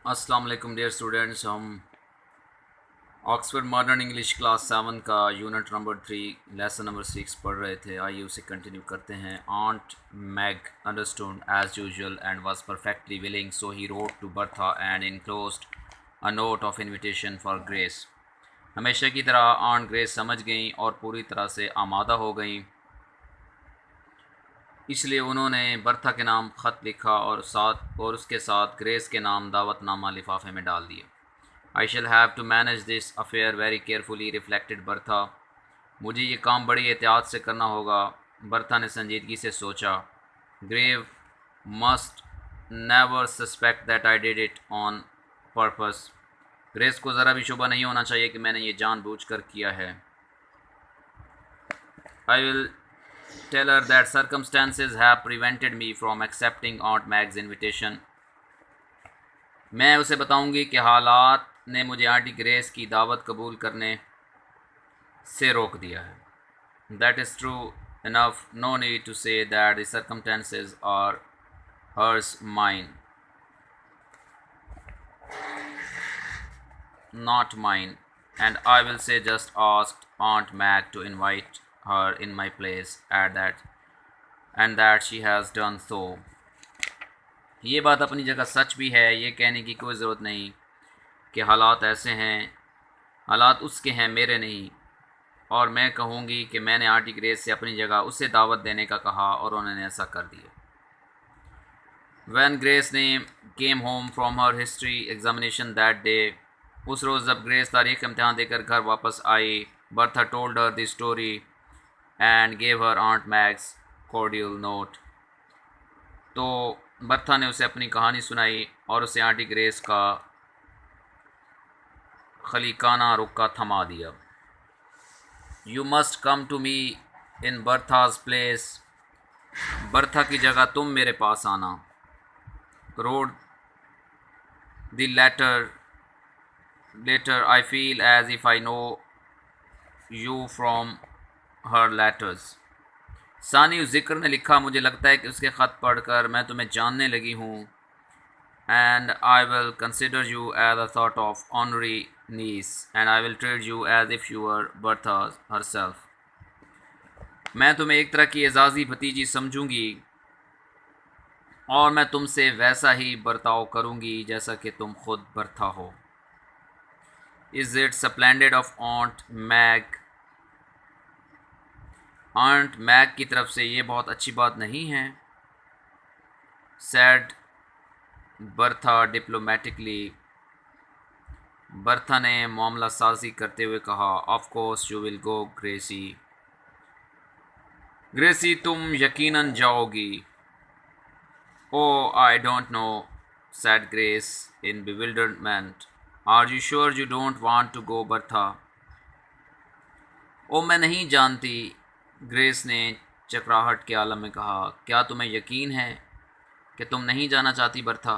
अस्सलाम वालेकुम dear students. हम ऑक्सफोर्ड मॉडर्न इंग्लिश क्लास 7 का यूनिट नंबर 3 लेसन नंबर 6 पढ़ रहे थे। आइए उसे कंटिन्यू करते हैं। Aunt Mag understood as usual and was perfectly willing, so he wrote to Bertha and enclosed a note of invitation for Grace. हमेशा की तरह ऑन्ट ग्रेस समझ गई और पूरी तरह से आमादा हो गई, इसलिए उन्होंने बर्था के नाम ख़त लिखा और उसके साथ ग्रेस के नाम दावतनामा लिफाफे में डाल दिया। I shall have to manage this affair very carefully reflected Bertha. मुझे ये काम बड़ी एहतियात से करना होगा, बर्था ने संजीदगी से सोचा। Grace must never suspect that I did it on purpose. Grace को ज़रा भी शुबा नहीं होना चाहिए कि मैंने ये जानबूझकर किया है। I will tell her that circumstances have prevented me from accepting Aunt Mag's invitation. मैं उसे बताऊंगी कि हालात ने मुझे आंटी ग्रेस की दावत कबूल करने से रोक दिया है. That is true enough. No need to say that the circumstances are hers, mine, not mine. And I will say just asked Aunt Mag to invite her in my place at that, and that she has done so. ये बात अपनी जगह सच भी है। ये कहने की कोई ज़रूरत नहीं कि हालात ऐसे हैं, हालात उसके हैं, मेरे नहीं। और मैं कहूँगी कि मैंने आंटी ग्रेस से अपनी जगह उसे दावत देने का कहा और उन्होंने ऐसा कर दिया। When ग्रेस ने came home from her history examination that day, उस रोज़ जब ग्रेस तारीख इम्तहान देकर घर वापस आई, Bertha told her the story and gave her aunt Mag's cordial note. तो बर्था ने उसे अपनी कहानी सुनाई और उसे आंटी ग्रेस का खलीकाना रुक्का थमा दिया। You must come to me in Bertha's place. Bertha की जगह तुम मेरे पास आना। Read the letter I feel as if I know you from her letters. सानी उस जिक्र ने लिखा, मुझे लगता है कि उसके ख़त पढ़कर मैं तुम्हें जानने लगी हूँ। And I will consider you as a sort of honorary niece, and I will treat you as if you were Bertha herself. मैं तुम्हें एक तरह की एजाज़ी भतीजी समझूंगी और मैं तुमसे वैसा ही बर्ताव करूंगी जैसा कि तुम खुद बर्था हो। Is it splendid of Aunt Mag? Aunt Mag की तरफ से ये बहुत अच्छी बात नहीं है, said बर्था डिप्लोमेटिकली। बर्था ने मामला साजी करते हुए कहा, of course you will go Gracie. Gracie तुम यकीनन जाओगी। Oh I don't know, said Grace in bewilderment. Are you sure you don't want to go Bertha? ओ मैं नहीं जानती, ग्रेस ने चकराहट के आलम में कहा। क्या तुम्हें यकीन है कि तुम नहीं जाना चाहती बर्था?